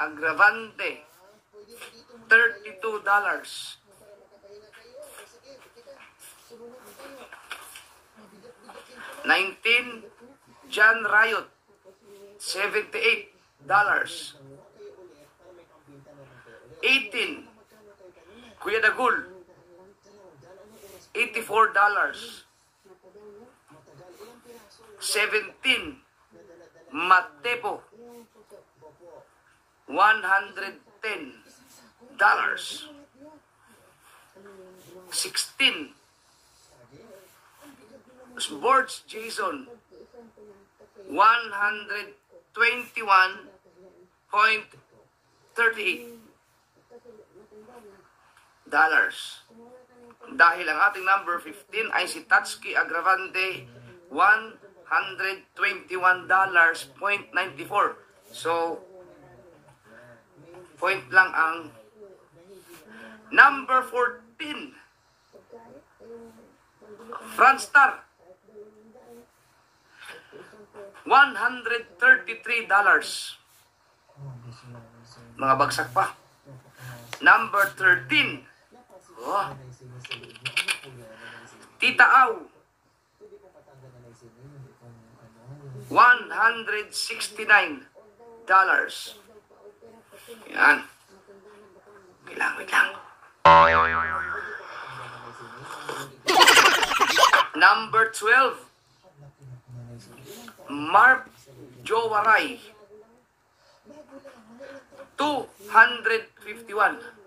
Agravante, $32. 19, John Riot, $78. 18, Kuya Dagul, $84. 17, Matepo, $110. 16, Sports Jason, $121.38. Dahil ang ating number 15 ay si Tatsuki Agravante, $121.94. So, point lang ang number 14, Franstar, $133. Mga bagsak pa. Number 13, Tita Au, $169. Yan. Wait lang. Number 12, Mark Jowaray, $251.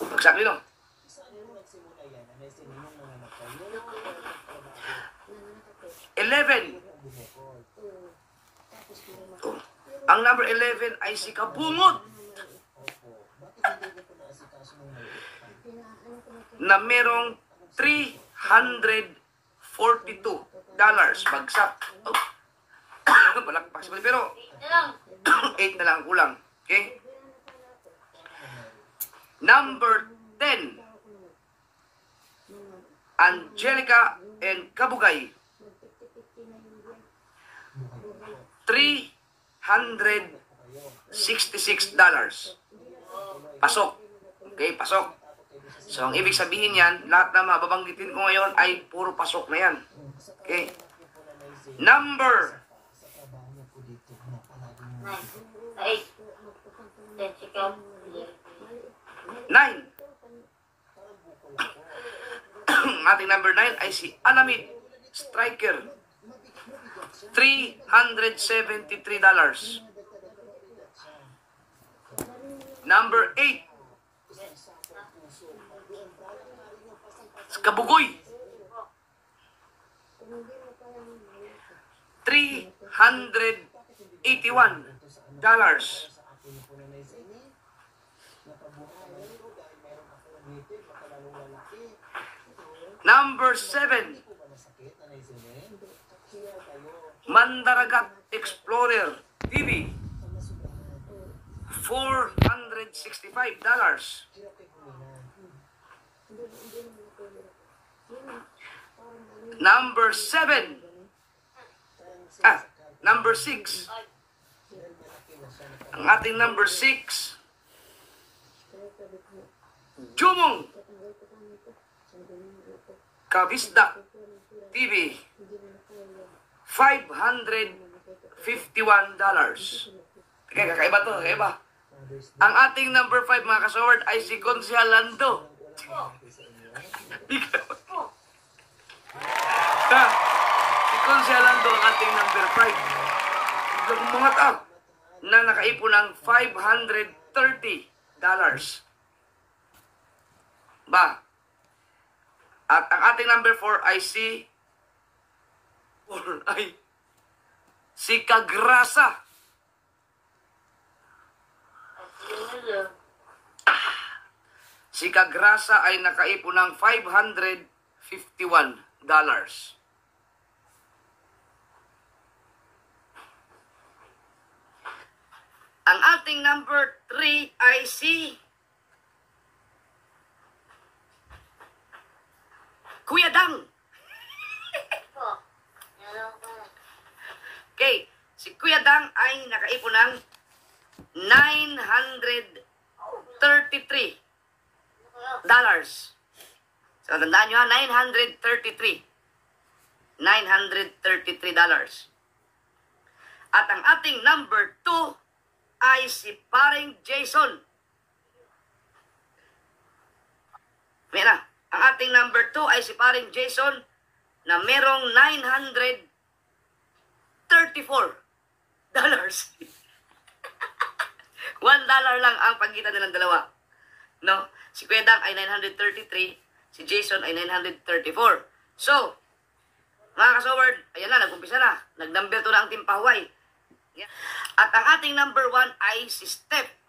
Bagsak nito. 11. Ang number 11 ay si Kabungot na merong $342. Bagsak. Balakpas. Pero 8 na lang kulang. Okay? Number 10, Angelica and Kabugay, $366. Pasok. Okay, pasok. So, ang ibig sabihin yan, lahat na mababanggitin ko ngayon ay puro pasok na yan. Okay. Number 9. Ating number 9 ay si Alamid Striker, $373. Number 8, Kabugoy, $381. Number 7, Mandaragat Explorer TV, $465. Number 7, number 6, ang ating number 6, Jumong Kabisdak TV, $551. Okay, kakaiba to, kakaiba. Ang ating number 5, mga kasaward, ay si Consihal Lando. Si Consihal Lando ang ating number 5. Mga tao na nakaipon ng $530. Ba? At ang ating number 4 ay si Kagrasa. Si Kagrasa ay nakaipon ng $551. Ang ating number 3 ay si Kuya Dang. Okay, si Kuya Dang ay nakaipon ng $933. So, tandaan nyo ha, $933. At ang ating number 2 ay si paring Jason. May na. Ang ating number 2 ay si paring Jason na merong $934. $1 lang ang pagitan nilang dalawa. No? Si Kuya Dang ay 933, si Jason ay 934. So, mga kasoward, ayan na, nag-umpisa na. Nag-number 2 na ang Team Pahuay. At ang ating number 1 ay si Steph,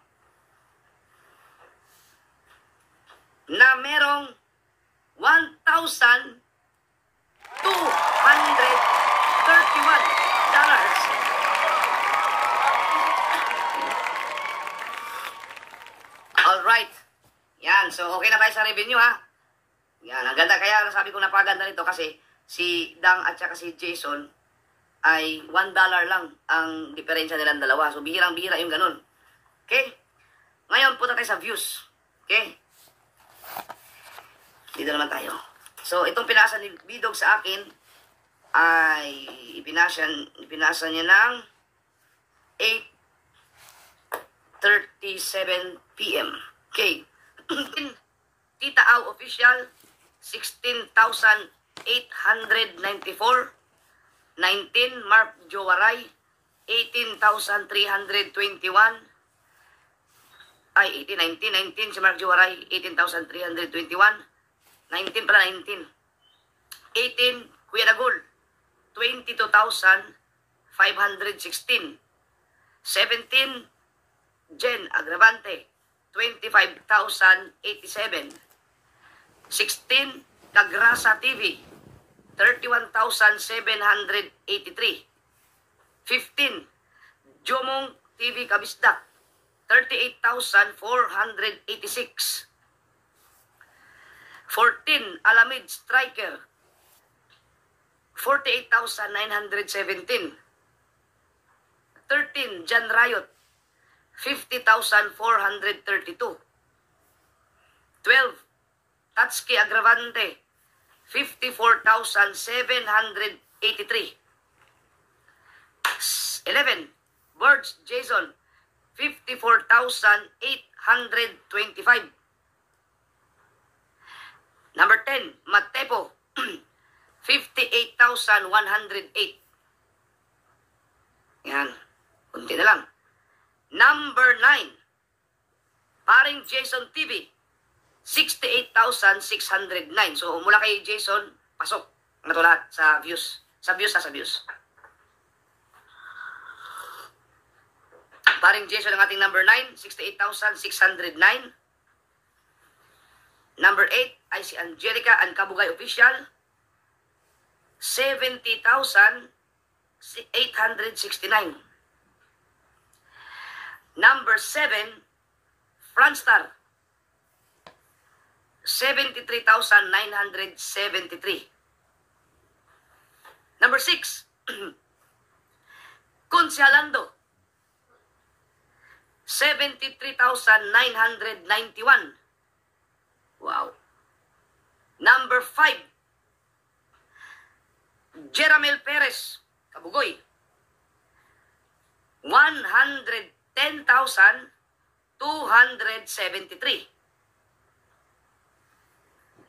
na merong $1,231. Alright. Yan. So, okay na tayo sa revenue, ha? Yan. Ang ganda. Kaya sabi ko napaganda nito kasi si Dang at saka si Jason ay $1 lang ang diferensya nilang dalawa. So, bihirang-bihira yung ganun. Okay? Ngayon, punta tayo sa views. Okay? Dito naman tayo. So, itong pinasa ni Bidog sa akin ay ipinasa niya ng 8:37 p.m. Okay. Tita Au Official, 16,894. 19, Mark Jowaray, 18,321. Ay, 19 si Mark Jowaray, 18,321. 19 pala, 19. 18, Kuya Dagul, 22,516. 17, Jen Agravante, 25,087. 16, Kagrasa TV, 31,783. 15, Jomong TV Kabisdak, 38,486. 14, Alamid Striker, 48,917. 13, Jan Riot, 50,432. 12, Tatsuki Agravante, 54,783. 11, Birds Jason, 54,825. Number 10, Matepo, 58,108. Yan, kunti na lang. Number 9, paring Jason TV, 68,609. So, mula kay Jason, pasok na ito lahat sa views. Sa views. Paring Jason ang ating number 9, 68,609. Number 8 ay si Angelica Ancabugay Official, 70,869. Number 7, Franstar, 73,973. Number 6, Consialando, 73,991. Wow. Number 5, Jeramel Perez, Kabugoy, 110,273.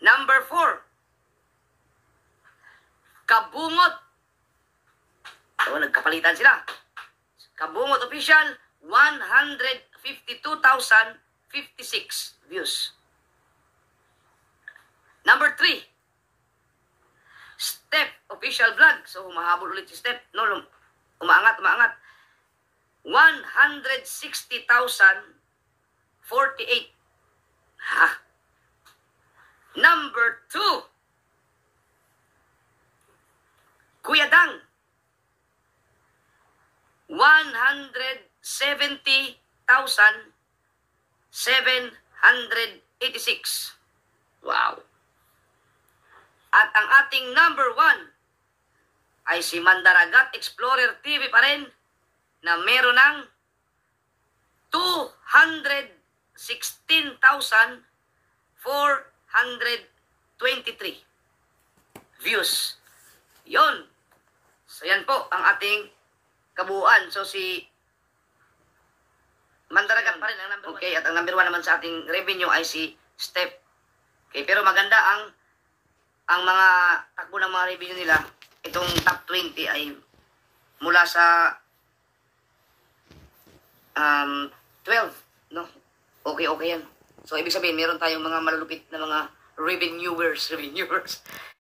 Number 4, Kabungot. So, nagkapalitan sila. Kabungot Official, 152,056 views. Number 3, Step Official Vlog. So, mahabol ulit si Step. No, umaangat. 160,048. Ha. Number 2, Kuya Dang, 170,786. Wow. At ang ating number 1 ay si Mandaragat Explorer TV pa rin na meron ng 216,423 views. Yon. So, yan po ang ating kabuuan. So, si Mandaragat pa rin ang number 1. Okay, at ang number 1 naman sa ating revenue ay si Step. Okay, pero maganda ang mga takbo ng mga revenue nila. Itong top 20 ay mula sa 12, no? Okay yan. So, ibig sabihin, meron tayong mga malulupit na mga reviewers.